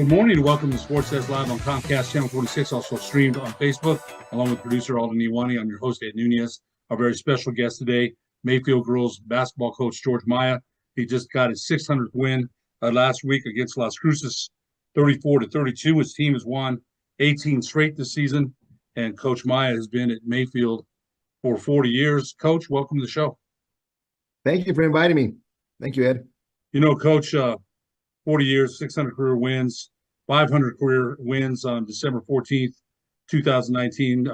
Good morning and welcome to Sports Desk Live on Comcast Channel 46, also streamed on Facebook, along with producer Alden Iwani. I'm your host, Ed Nunez. Our very special guest today, Mayfield girls basketball coach George Maya. He just got his 600th win last week against Las Cruces, 34-32. His team has won 18 straight this season, and Coach Maya has been at Mayfield for 40 years. Coach, welcome to the show. Thank you for inviting me. Thank you, Ed. You know, Coach, 40 years, 600 career wins, 500 career wins on December 14th, 2019.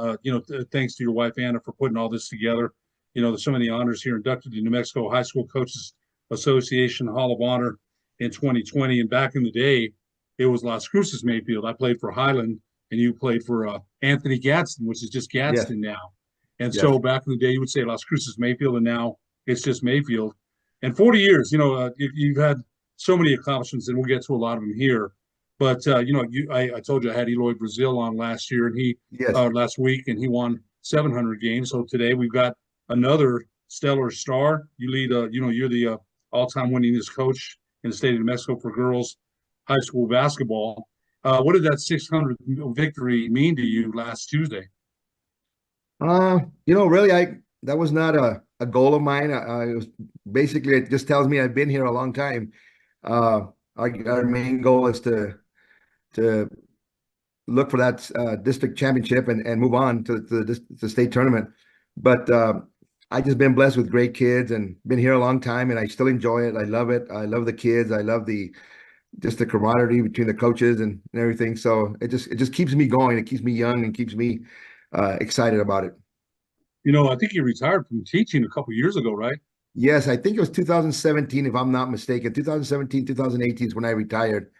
Thanks to your wife, Anna, for putting all this together. You know, there's so many honors here, inducted to New Mexico High School Coaches Association Hall of Honor in 2020. And back in the day, it was Las Cruces Mayfield. I played for Highland, and you played for Anthony Gadsden, which is just Gadsden now. And so back in the day, you would say Las Cruces Mayfield, and now it's just Mayfield. And 40 years, you've had so many accomplishments, and we'll get to a lot of them here. But I told you I had Eloy Brazil on last year, and he last week, and he won 700 games. So today we've got another stellar star. You lead, you're the all-time winningest coach in the state of New Mexico for girls high school basketball. What did that 600th victory mean to you last Tuesday? Really, that was not a goal of mine. Basically, it just tells me I've been here a long time. Our main goal is to look for that district championship and move on to the state tournament. But I just been blessed with great kids and been here a long time, and I still enjoy it. I love it. I love the kids. I love the camaraderie between the coaches and everything. So it just keeps me going. It keeps me young and keeps me excited about it. You know, I think you retired from teaching a couple of years ago, right? Yes, I think it was 2017, if I'm not mistaken. 2017, 2018 is when I retired.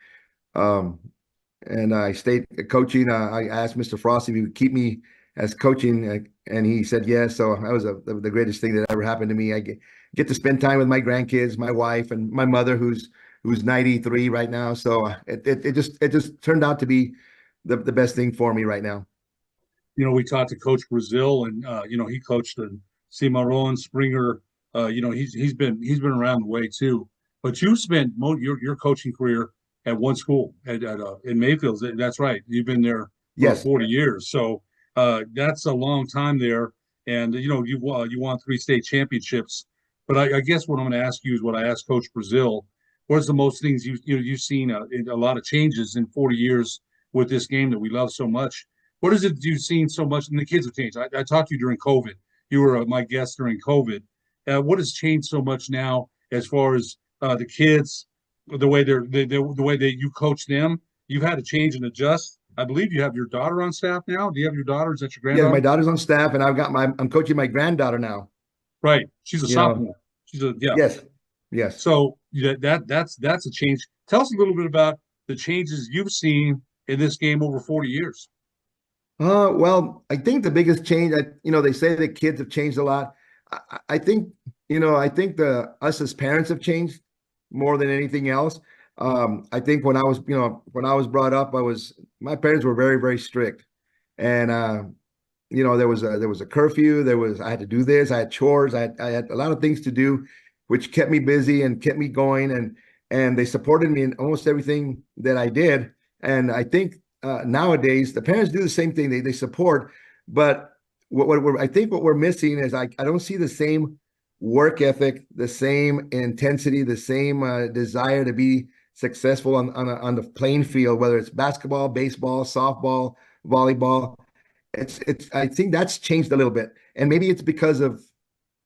And I stayed coaching. I asked Mr. Frost if he would keep me as coaching, and he said yes. So that was the greatest thing that ever happened to me. I get to spend time with my grandkids, my wife, and my mother, who's 93 right now. So it just turned out to be the best thing for me right now. You know, we talked to Coach Brazil, and he coached the Cimarron, Springer. He's been around the way too. But you spent your coaching career at one school in Mayfield. That's right. You've been there for 40 years. So that's a long time there. And you won 3 state championships. But I guess what I'm going to ask you is what I asked Coach Brazil. What's the most things you've seen in a lot of changes in 40 years with this game that we love so much? What is it you've seen so much? And the kids have changed. I talked to you during COVID. You were my guest during COVID. What has changed so much now as far as the kids, the way the way that you coach them? You've had to change and adjust. I believe you have your daughter on staff now. Do you have your daughter? Is that your granddaughter? Yeah, my daughter's on staff, and I'm coaching my granddaughter now. Right, she's a sophomore. Yes. So that's a change. Tell us a little bit about the changes you've seen in this game over 40 years. Well, I think the biggest change, they say that kids have changed a lot. I think us as parents have changed more than anything else. I think when I was brought up, my parents were very, very strict, and there was a curfew. I had to do this. I had chores. I had a lot of things to do, which kept me busy and kept me going. And they supported me in almost everything that I did. And I think nowadays the parents do the same thing. They support, but what we're missing is I don't see the same work ethic, the same intensity, the same desire to be successful on the playing field, whether it's basketball, baseball, softball, volleyball. I think that's changed a little bit, and maybe it's because of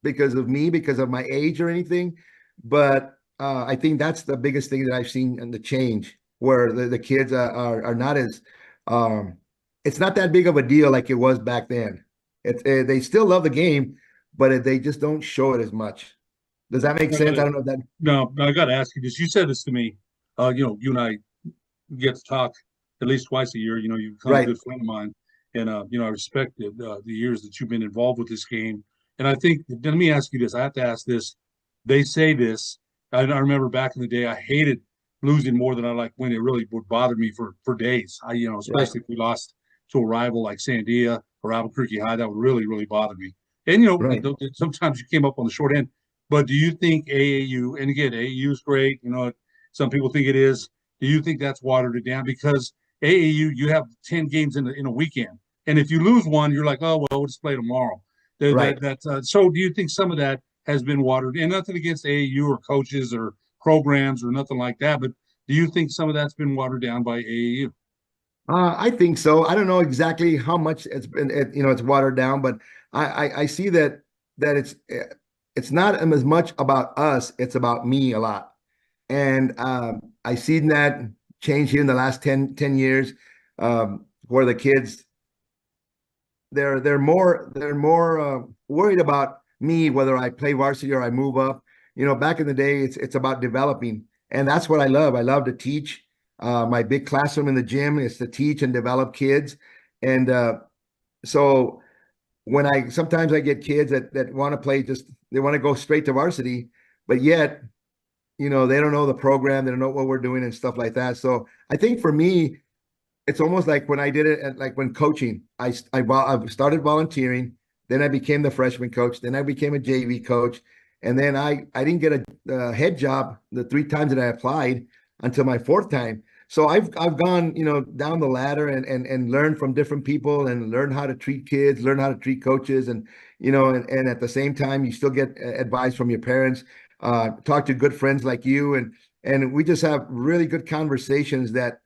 me, because of my age or anything, but I think that's the biggest thing that I've seen in the change, where the kids are not as it's not that big of a deal like it was back then. They still love the game, but they just don't show it as much. Does that make sense? I don't know if that. No, I got to ask you this. You said this to me. You and I get to talk at least twice a year. You become a good friend of mine, and I respect the years that you've been involved with this game. And I think, let me ask you this. I have to ask this. They say this. I remember back in the day, I hated losing more than I liked winning. It really would bother me for days. Especially if we lost to a rival like Sandia or Albuquerque High, that would really, really bother me. And, sometimes you came up on the short end. But do you think AAU, and again, AAU is great. Some people think it is. Do you think that's watered it down? Because AAU, you have 10 games in a weekend. And if you lose one, you're like, oh, well, we'll just play tomorrow. Right. So do you think some of that has been watered? And nothing against AAU or coaches or programs or nothing like that, but do you think some of that's been watered down by AAU? I think so. I don't know exactly how much it's been, it's watered down, but I see that it's not as much about us, it's about me a lot. And I seen that change here in the last 10 years, where the kids they're more worried about me, whether I play varsity or I move up. Back in the day, it's about developing, and that's what I love. I love to teach. My big classroom in the gym is to teach and develop kids, and so when I sometimes I get kids that want to play, just they want to go straight to varsity, but yet they don't know the program, they don't know what we're doing and stuff like that. So I think for me, it's almost like when I did it like when coaching, I started volunteering, then I became the freshman coach, then I became a JV coach, and then I didn't get a head job the 3 times that I applied until my 4th time. So I've gone down the ladder and learned from different people and learn how to treat kids, learn how to treat coaches, and at the same time you still get advice from your parents, talk to good friends like you, and we just have really good conversations that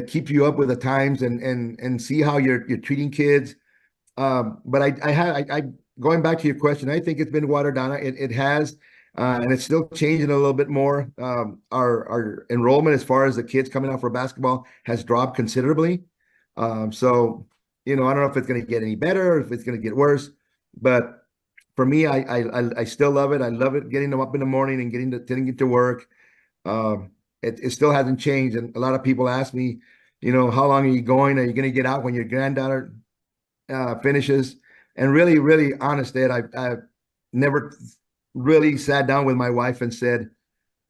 keep you up with the times and see how you're treating kids. But I going back to your question, I think it's been watered down. It has, and it's still changing a little bit more. Our enrollment as far as the kids coming out for basketball has dropped considerably. So I don't know if it's going to get any better or if it's going to get worse. But for me, I still love it. I love it getting them up in the morning and getting to work. It still hasn't changed. And a lot of people ask me, how long are you going? Are you going to get out when your granddaughter finishes? And really, really honest, Dad, I've never really sat down with my wife and said,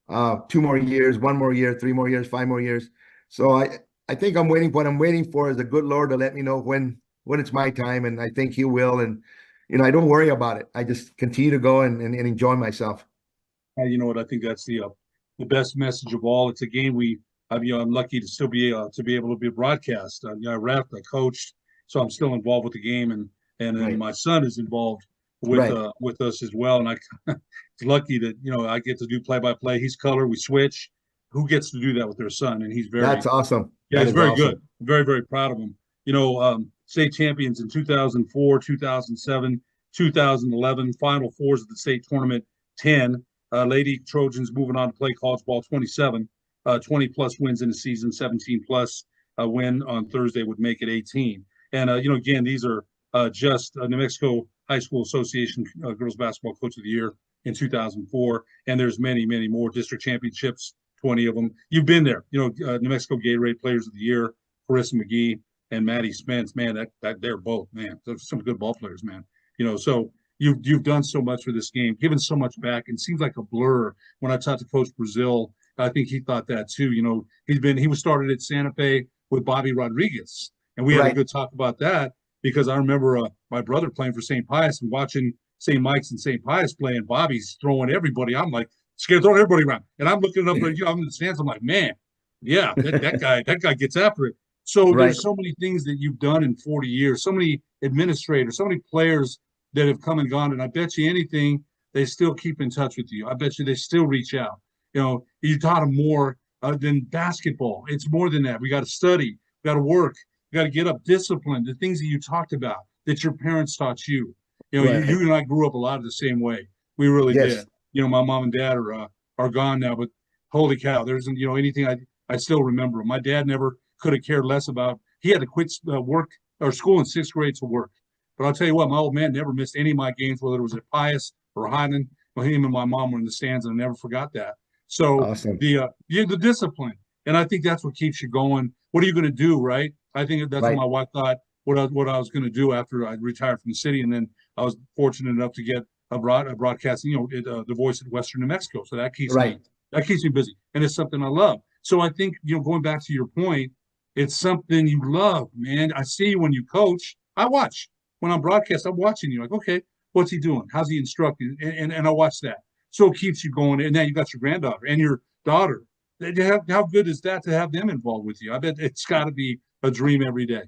2 more years, 1 more year, 3 more years, 5 more years. So I think what I'm waiting for is the good Lord to let me know when it's my time. And I think he will. And, I don't worry about it. I just continue to go and enjoy myself. You know what? I think that's the best message of all. It's a game I'm lucky to still be able to be broadcast. I ref, I coached, so I'm still involved with the game, and then Right. my son is involved Right. with us as well. And I it's lucky that I get to do play by play. He's color, we switch. Who gets to do that with their son? And he's That's awesome. yeah, That he's is very good. awesome. Very, very proud of him. State champions in 2004, 2007, 2011, Final Fours of the state tournament, 10. Lady Trojans moving on to play college ball, 27. 20 plus wins in the season, 17 plus win on Thursday would make it 18. And, again, these are just New Mexico High School Association Girls Basketball Coach of the Year in 2004. And there's many, many more district championships, 20 of them. You've been there. New Mexico Gatorade Players of the Year, Carissa McGee and Maddie Spence. Man, that they're both, man, they're some good ball players, man. So you've done so much for this game, given so much back. And it seems like a blur when I talked to Coach Brazil. I think he thought that too. He was started at Santa Fe with Bobby Rodriguez, and we had a Right. good talk about that because I remember my brother playing for St. Pius and watching St. Mike's and St. Pius play, and Bobby's throwing everybody. I'm like scared, throwing everybody around, and I'm looking up. I'm in the stands. I'm like, man, yeah, that guy gets after it. So Right. there's so many things that you've done in 40 years, so many administrators, so many players that have come and gone, and I bet you anything they still keep in touch with you. I bet you they still reach out. You taught them more than basketball. It's more than that. We got to study, we got to work, we got to get up, discipline, the things that you talked about that your parents taught you. You Right. and I grew up a lot of the same way. We really did. Yes. My mom and dad are gone now, but holy cow, there isn't anything I still remember. My dad never could have cared less about. He had to quit work or school in 6th grade to work. But I'll tell you what, my old man never missed any of my games, whether it was at Pius or Highland. Well, him and my mom were in the stands, and I never forgot that. So Awesome. the discipline, and I think that's what keeps you going. What are you going to do, right? I think that's what Right. my wife thought. What I was going to do after I retired from the city, and then I was fortunate enough to get a broadcasting, the voice of Western New Mexico. So Right. that keeps me busy, and it's something I love. So I think going back to your point, it's something you love, man. I see when you coach. I watch when I'm broadcast. I'm watching you, like, okay, what's he doing? How's he instructing? And I watch that. So it keeps you going. And now you got your granddaughter and your daughter. How good is that to have them involved with you? I bet it's got to be a dream every day.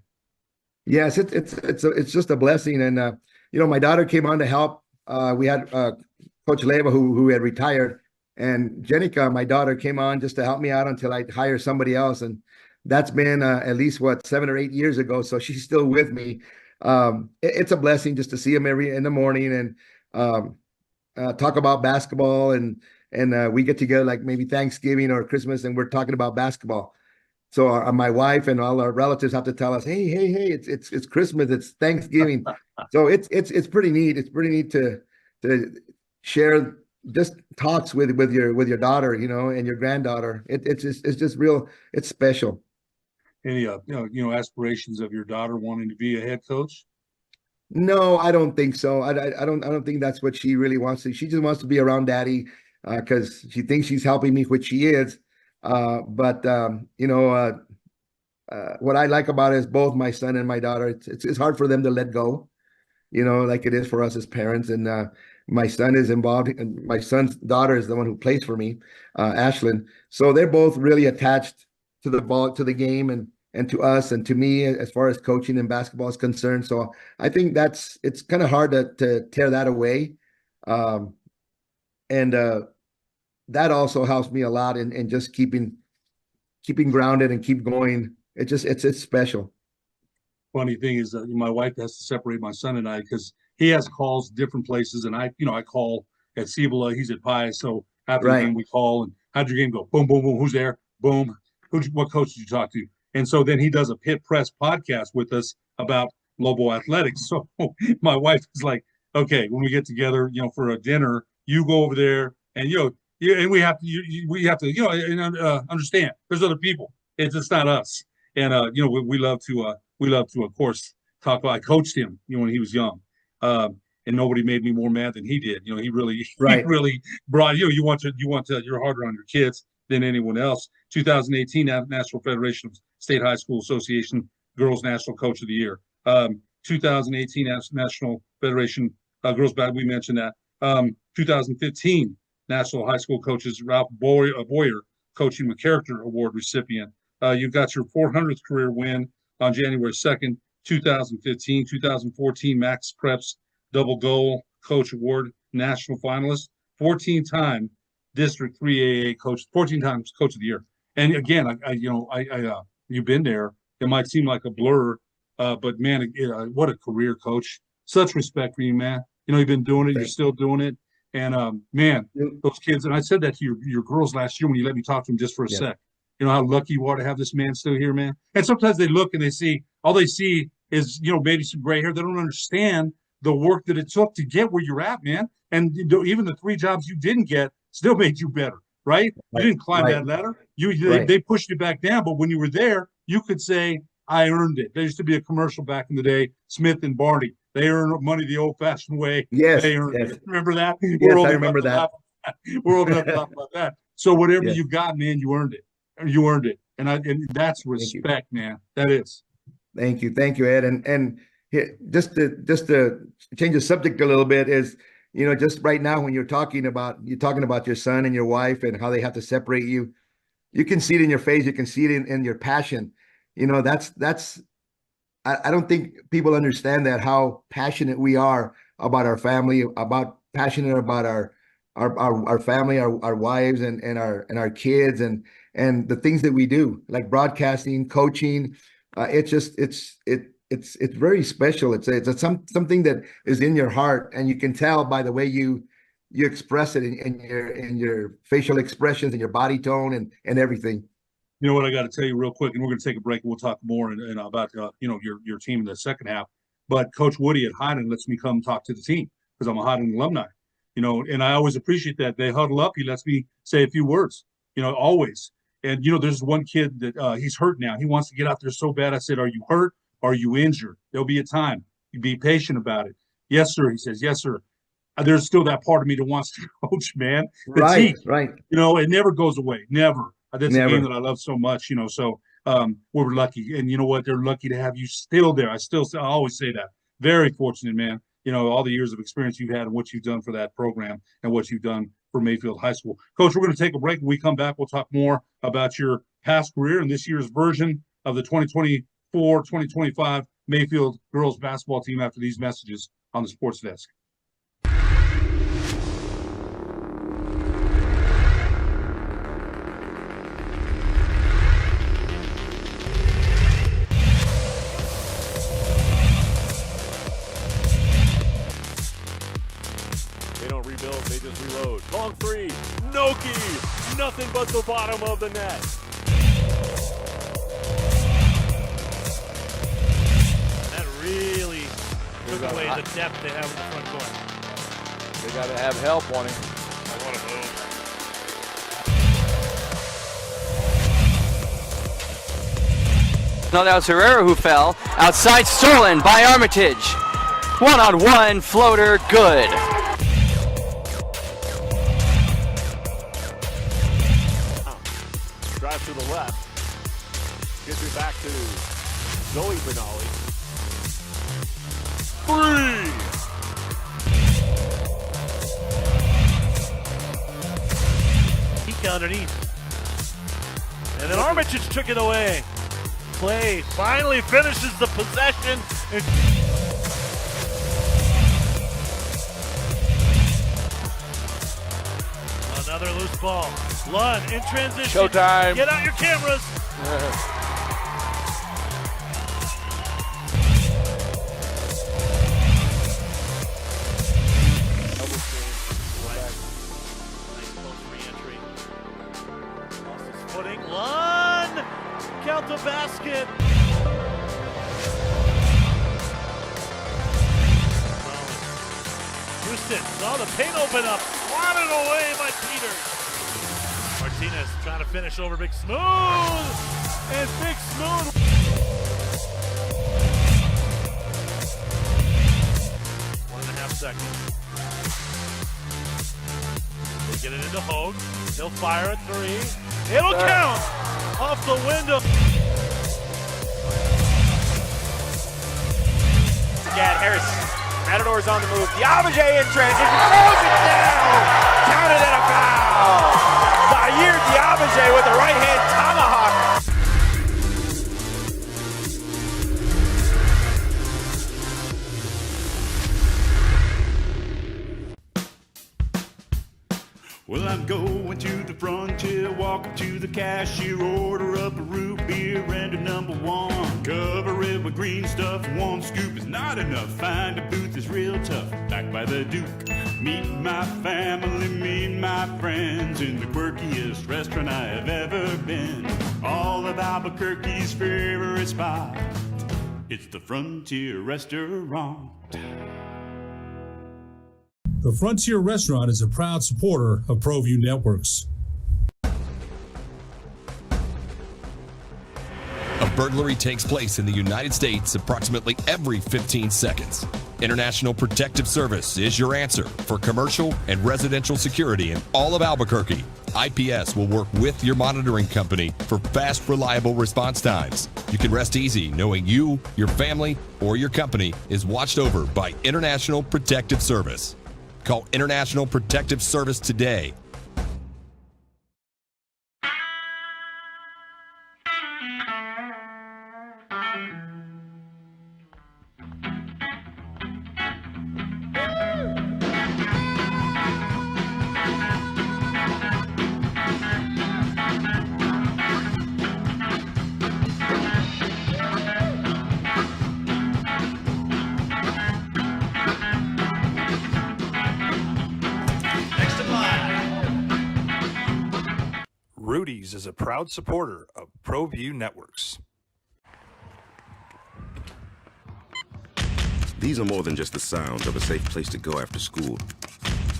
Yes, it's just a blessing. And my daughter came on to help. We had Coach Leva who had retired, and Jenica, my daughter, came on just to help me out until I hire somebody else. And that's been at least 7 or 8 years ago. So she's still with me. It's a blessing just to see them every in the morning and talk about basketball, and we get together like maybe Thanksgiving or Christmas, and we're talking about basketball. So my wife and all our relatives have to tell us, hey, it's Christmas, it's Thanksgiving. So it's pretty neat. It's pretty neat to share just talks with your daughter, and your granddaughter. It's just real. It's special. Any aspirations of your daughter wanting to be a head coach? No, I don't think so. I don't think that's what she really wants to. She just wants to be around daddy because she thinks she's helping me, which she is. But what I like about it is both my son and my daughter. It's hard for them to let go, like it is for us as parents. And my son is involved, and my son's daughter is the one who plays for me, Ashlyn. So they're both really attached to the ball, to the game, and to us and to me as far as coaching and basketball is concerned. So I think it's kind of hard to tear that away. Um, and that also helps me a lot in just keeping grounded and keep going. It's special. Funny thing is that my wife has to separate my son and I because he has calls different places, and I call at Cibola, he's at Pius, so after the Right. game we call and how'd your game go? Boom, boom, boom. Who's there? Boom. What coach did you talk to? And so then he does a pit press podcast with us about Lobo athletics. So my wife is like, okay, when we get together, for a dinner, you go over there and and we have to we have to understand there's other people. It's just not us. And we love to of course talk. I coached him, when he was young, and nobody made me more mad than he did. He really he Right. really brought you're harder on your kids than anyone else. 2018 National Federation of State High School Association Girls National Coach of the Year. 2018 National Federation Girls We mentioned that. 2015 National High School Coaches Ralph Boyer Coaching with Character Award recipient. You got your 400th career win on January 2nd, 2015. 2014 Max Preps Double Goal Coach Award national finalist. 14-time District 3AA coach, 14 times Coach of the Year. And again, you've been there. It might seem like a blur, but man, what a career, Coach. Such respect for you, man. You've been doing it. You're still doing it. And man, those kids. And I said that to your girls last year when you let me talk to them just for a sec. How lucky you are to have this man still here, man. And sometimes they look and they see all they see is maybe some gray hair. They don't understand the work that it took to get where you're at, man. And even the 3 jobs you didn't get still made you better, right? You didn't climb that ladder. They pushed you back down, but when you were there, you could say, I earned it. There used to be a commercial back in the day, Smith and Barney. They earn money the old-fashioned way. Yes. They earned Yes. it. Remember that? Yes, I remember that. We're old enough to talk about that. So whatever Yes. you got, man, you earned it. You earned it. And that's respect, man. That is. Thank you, Ed. And here, just to change the subject a little bit is, just right now when you're talking about your son and your wife and how they have to separate you, you can see it in your face. You can see it in your passion. That's I don't think people understand that how passionate we are about our family, passionate about our family, our wives and our kids and the things that we do, like broadcasting, coaching. It's very special. It's something that is in your heart, and you can tell by the way you express it in your facial expressions and your body tone and everything. You know what I got to tell you real quick, and we're going to take a break and we'll talk more and about your team in the second half. But Coach Woody at Hyden lets me come talk to the team because I'm a Hyden alumni. And I always appreciate that. They huddle up. He lets me say a few words. Always. And there's one kid that he's hurt now. He wants to get out there so bad. I said, "Are you hurt? Are you injured? There'll be a time. You be patient about it." "Yes, sir." He says, "Yes, sir." There's still that part of me that wants to coach, man. The Right, teach. right. It never goes away. Never. That's a game Never. that I love so much. So we're lucky, and you know what? They're lucky to have you still there. I always say that. Very fortunate, man. All the years of experience you've had and what you've done for that program and what you've done for Mayfield High School. Coach, we're going to take a break. When we come back, we'll talk more about your past career and this year's version of the 2024-2025 Mayfield girls basketball team after these messages on the Sports Desk. They don't rebuild, they just reload. Long three, Noki, nothing but the bottom of the net. That really took away the depth they have in the front court. They got to have help on him. I want to move. No, that was Herrera who fell. Outside, stolen by Armitage. One-on-one floater, good. Drive to the left. Gets it back to Zoe Benali. Three! Peek underneath. And then Armitage took it away. Clay finally finishes the possession. Another loose ball. Lund in transition. Showtime. Get out your cameras. Double screen. Nice close re-entry. Lost his footing. Lund! Count the basket. Houston saw the paint open up. Swatted away by Peters. Martinez trying to finish over Big Smooth. And Big Smooth. 1.5 seconds. They get it into Hogue. He'll fire a three. It'll count off the window. Again, Harris. Matador's on the move. Diabate in transition. Throws it down. Counted and a foul. Zaire Diabate with the right hand tomahawk. Well, I'm going to the frontier, walking to the cashier, order up a root beer and a number one. Cover it with green stuff, one scoop is not enough. Find a booth is real tough, back by the Duke. Meet my family, meet my friends in the quirkiest restaurant I have ever been. All of Albuquerque's favorite spot, it's the Frontier Restaurant. The Frontier Restaurant is a proud supporter of ProView Networks. A burglary takes place in the United States approximately every 15 seconds. International Protective Service is your answer for commercial and residential security in all of Albuquerque. IPS will work with your monitoring company for fast, reliable response times. You can rest easy knowing you, your family, or your company is watched over by International Protective Service. Call International Protective Service today. Rudy's is a proud supporter of ProView Networks. These are more than just the sounds of a safe place to go after school.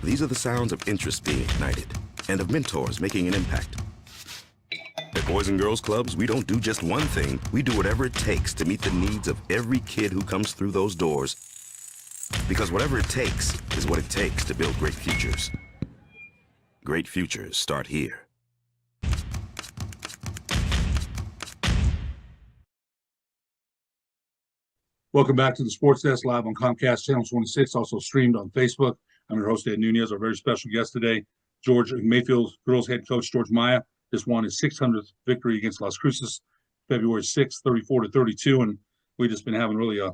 These are the sounds of interest being ignited and of mentors making an impact. At Boys and Girls Clubs, we don't do just one thing. We do whatever it takes to meet the needs of every kid who comes through those doors. Because whatever it takes is what it takes to build great futures. Great futures start here. Welcome back to the Sports Desk live on Comcast Channel 26, also streamed on Facebook. I'm your host, Ed Nunez, our very special guest today, George Mayfield girls head coach George Maya just won his 600th victory against Las Cruces, February 6th, 34-32, and we've just been having really a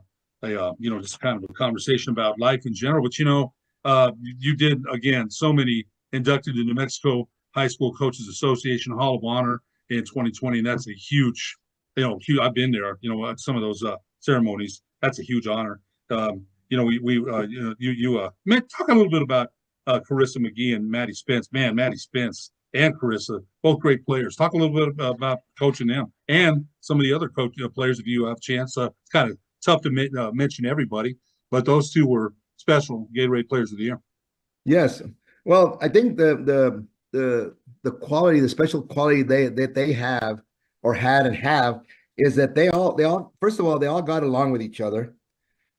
just kind of a conversation about life in general. But you did again so many inducted to New Mexico High School Coaches Association Hall of Honor in 2020, and that's a huge, huge. I've been there, at some of those ceremonies. That's a huge honor. Man, talk a little bit about Carissa McGee and Maddie Spence. Man, Maddie Spence and Carissa, both great players. Talk a little bit about coaching them and some of the other players if you have a chance. It's kind of tough to mention everybody, but those two were special Gatorade Players of the Year. Yes. Well, I think the quality, the special quality that they have or had and have is that they all first of all, they all got along with each other.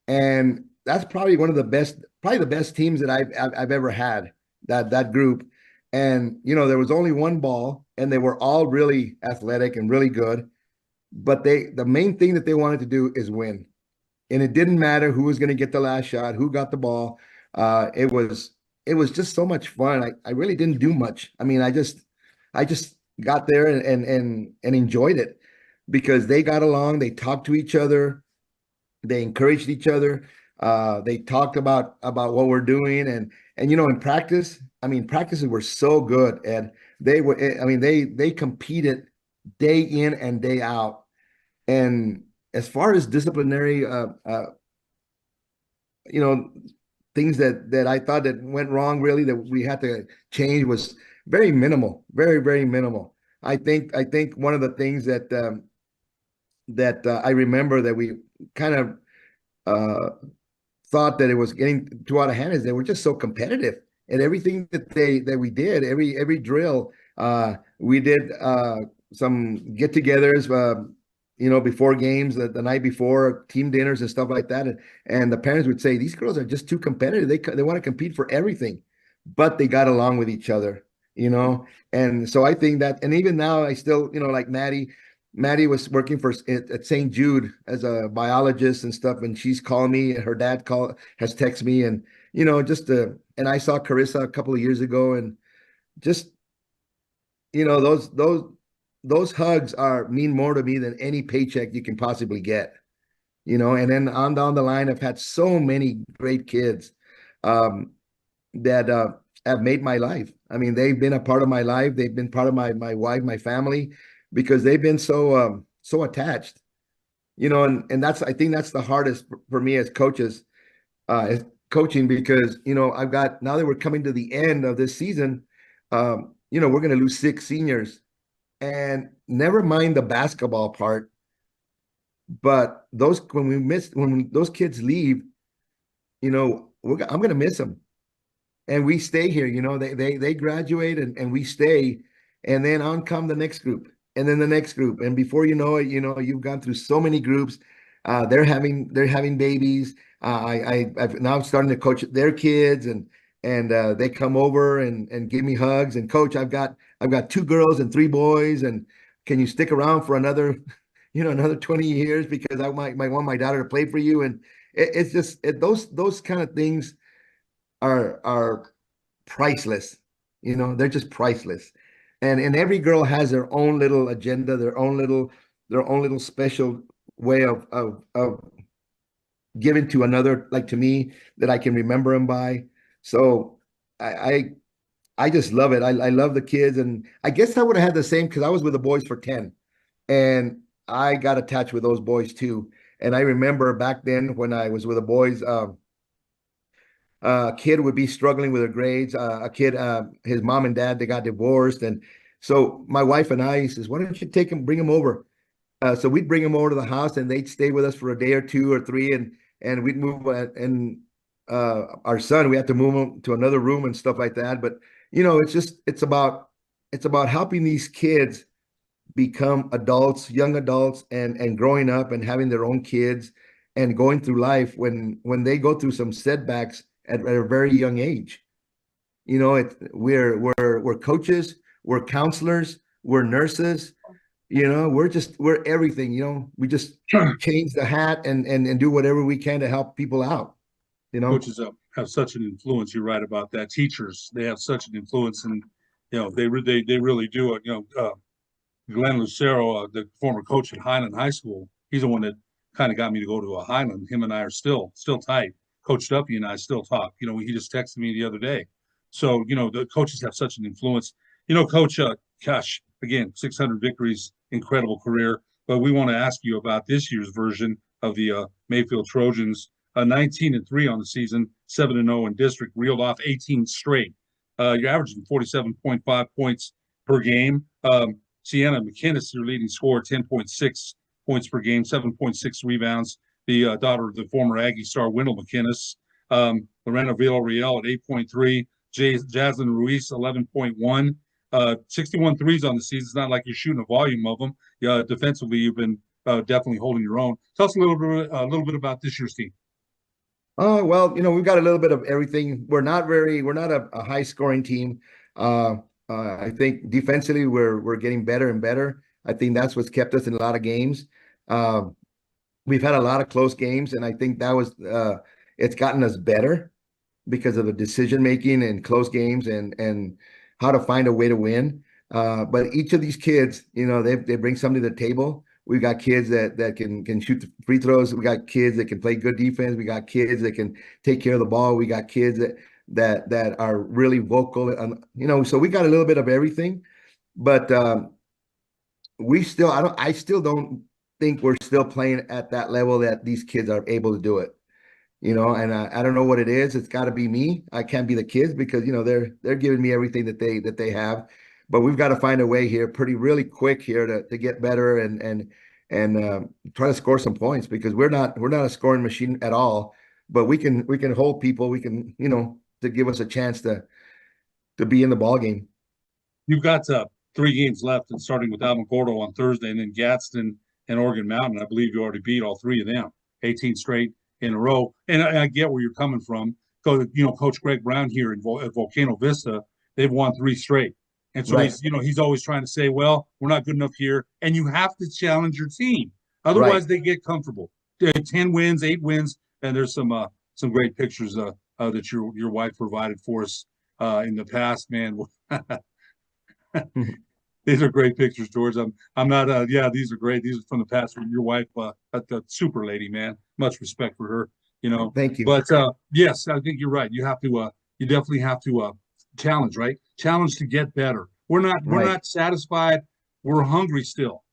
And that's probably one of the best teams that I've ever had, that group. And there was only one ball and they were all really athletic and really good. But the main thing that they wanted to do is win. And it didn't matter who was going to get the last shot, who got the ball. It was just so much fun. I really didn't do much. I mean, I just got there and enjoyed it because they got along, they talked to each other, they encouraged each other. They talked about what we're doing and in practice, I mean, practices were so good, and they competed day in and day out. And as far as disciplinary, things that I thought that went wrong, really, that we had to change was very minimal, very, very minimal. I think one of the things that I remember that we kind of thought that it was getting too out of hand is they were just so competitive and everything that we did, every drill. We did some get-togethers, before games, the night before, team dinners and stuff like that. And the parents would say, these girls are just too competitive. They want to compete for everything, but they got along with each other, And so I think that, and even now I still, like Maddie was working at St. Jude as a biologist and stuff, and she's called me, and her dad has texted me, and and I saw Carissa a couple of years ago, and just those hugs mean more to me than any paycheck you can possibly get, And then on down the line, I've had so many great kids that have made my life. I mean, they've been a part of my life. They've been part of my wife, my family, because they've been so attached, and I think that's the hardest for me as coaches, is coaching, because I've got, now that we're coming to the end of this season, we're going to lose 6 seniors, and never mind the basketball part, but when those kids leave, I'm going to miss them, and we stay here. They graduate and we stay, and then on come the next group. And then the next group, and before you know it, you've gone through so many groups. They're having babies. I've now starting to coach their kids, and they come over and give me hugs. And coach, I've got 2 girls and 3 boys, and can you stick around for another 20 years, because I might want my daughter to play for you. And it's just those kind of things are priceless. They're just priceless. And every girl has their own little agenda, their own little special way of giving to another, like to me, that I can remember them by. So I just love it. I love the kids, and I guess I would have had the same, because I was with the boys for 10, and I got attached with those boys too. And I remember back then when I was with the boys, a kid would be struggling with her grades. A kid, his mom and dad, they got divorced. And so my wife and I says, why don't you bring him over? So we'd bring him over to the house, and they'd stay with us for a day or 2 or 3. And we'd move, and our son, we had to move him to another room and stuff like that. But, it's about helping these kids become adults, young adults, and growing up and having their own kids and going through life when they go through some setbacks at a very young age. We're coaches, we're counselors, we're nurses, we're everything. We just change the hat and do whatever we can to help people out. You know, Coaches have such an influence. You're right about that. Teachers, they have such an influence, and they really do. Glenn Lucero, the former coach at Highland High School, he's the one that kind of got me to go to a Highland. Him and I are still tight. Coach Duffy and I still talk. He just texted me the other day. So the coaches have such an influence. Coach, gosh, again, 600 victories, incredible career. But we want to ask you about this year's version of the Mayfield Trojans. 19-3 on the season, 7-0 in district, reeled off 18 straight. You're averaging 47.5 points per game. Sienna McKinnis, your leading scorer, 10.6 points per game, 7.6 rebounds. The daughter of the former Aggie star, Wendell McKinnis. Lorena Villarreal at 8.3. Jaslyn Ruiz, 11.1. 61 threes on the season. It's not like you're shooting a volume of them. Defensively, you've been definitely holding your own. Tell us a little bit about this year's team. Well, we've got a little bit of everything. We're not a high scoring team. I think defensively we're getting better and better. I think that's what's kept us in a lot of games. We've had a lot of close games, and I think that was it's gotten us better because of the decision making and close games and how to find a way to win. But each of these kids, they bring something to the table. We've got kids that can shoot the free throws. We got kids that can play good defense. We got kids that can take care of the ball. We got kids that are really vocal. So we got a little bit of everything. But I still don't think we're still playing at that level that these kids are able to do it. And I don't know what it is. It's got to be me. I can't be the kids because they're giving me everything that they have. But we've got to find a way here really quick here to get better and try to score some points because we're not a scoring machine at all. But we can hold people. We can to give us a chance to be in the ball game. You've got 3 games left, and starting with Alamogordo on Thursday, and then Gadsden and Oregon Mountain. I believe you already beat all 3 of them, 18 straight in a row. And I get where you're coming from. Coach Greg Brown here at Volcano Vista, they've won 3 straight. And so he's always trying to say, well, we're not good enough here. And you have to challenge your team. Otherwise, they get comfortable. 10 wins, 8 wins. And there's some great pictures that your wife provided for us in the past, man. These are great pictures, George. I'm not, these are great. These are from the past from your wife, a super lady, man. Much respect for her, Thank you. But yes, I think you're right. You have to, you definitely have to challenge, right? Challenge to get better. We're not satisfied. We're hungry still.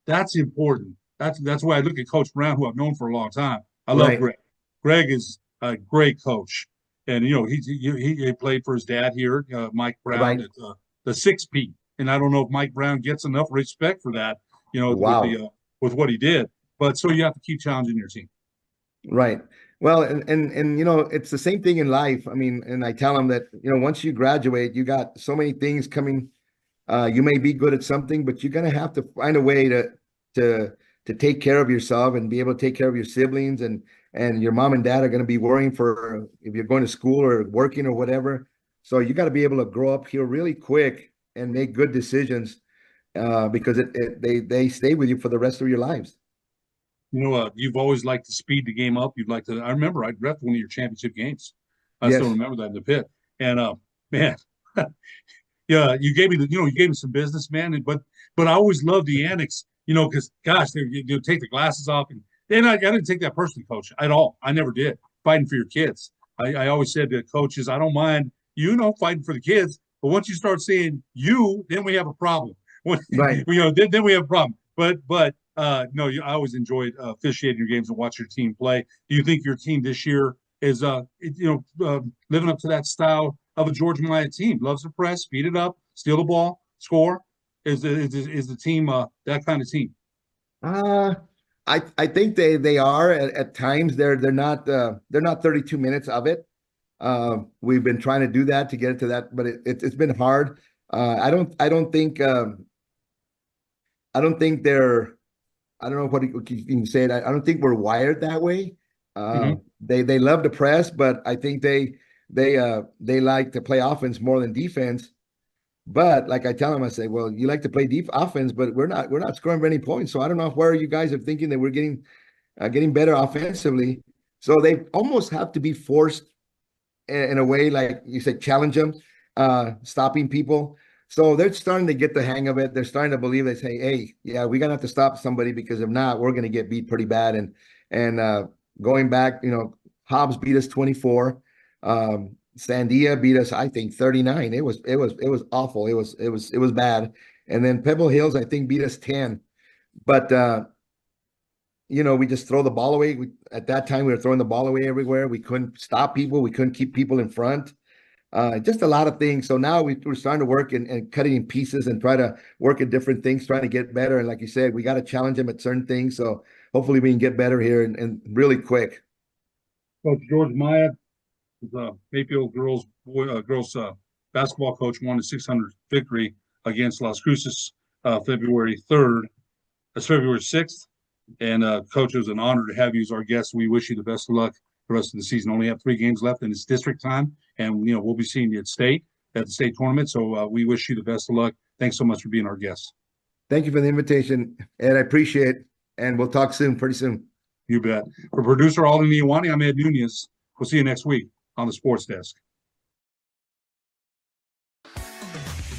That's important. That's why I look at Coach Brown, who I've known for a long time. I love Greg. Greg is a great coach, and he played for his dad here, Mike Brown, at the 6P. And I don't know if Mike Brown gets enough respect for that, with what he did. But so you have to keep challenging your team. Right. Well, and it's the same thing in life. I mean, and I tell them that, once you graduate, you got so many things coming. You may be good at something, but you're going to have to find a way to take care of yourself and be able to take care of your siblings, and your mom and dad are going to be worrying for if you're going to school or working or whatever. So you got to be able to grow up here really quick and make good decisions because they stay with you for the rest of your lives. You've always liked to speed the game up. I remember I reffed one of your championship games. I still remember that in the pit. And man, yeah, you gave me some business, man. But I always loved the annex, because gosh, you take the glasses off, and I didn't take that personally, Coach, at all. I never did. Fighting for your kids. I always said to coaches, I don't mind, fighting for the kids, but once you start saying then we have a problem. Then we have a problem. But no, I always enjoyed officiating your games and watch your team play. Do you think your team this year is living up to that style of a Georgia Maya team? Loves to press, speed it up, steal the ball, score. Is the team that kind of team? I think they are at times. They're not 32 minutes of it. We've been trying to do that to get it to that, but it's been hard. I don't think they're. I don't know what you can say. I don't think we're wired that way. They love to press, but I think they like to play offense more than defense. But like I tell them, I say, well, you like to play offense, but we're not scoring any points. So I don't know where you guys are thinking that we're getting better offensively. So they almost have to be forced in a way, like you said, challenge them, stopping people. So they're starting to get the hang of it. They're starting to believe. They say, "Hey, yeah, we're gonna have to stop somebody because if not, we're gonna get beat pretty bad." And going back, Hobbs beat us 24. Sandia beat us, I think, 39. It was awful. It was bad. And then Pebble Hills, I think, beat us 10. But we just throw the ball away. At that time, we were throwing the ball away everywhere. We couldn't stop people. We couldn't keep people in front. Just a lot of things. So now we're starting to work and cutting in pieces and try to work at different things, trying to get better. And like you said, we got to challenge them at certain things. So hopefully we can get better here and really quick. Coach George Maya, the Mayfield girls basketball coach, won a 600 victory against Las Cruces February 3rd. That's February 6th. And Coach, it was an honor to have you as our guest. We wish you the best of luck the rest of the season. Only have 3 games left, and it's district time. And we'll be seeing you at the state tournament. So we wish you the best of luck. Thanks so much for being our guest. Thank you for the invitation, Ed. I appreciate it. And we'll talk soon, pretty soon. You bet. For producer Alden Iwani, I'm Ed Nunez. We'll see you next week on the Sports Desk.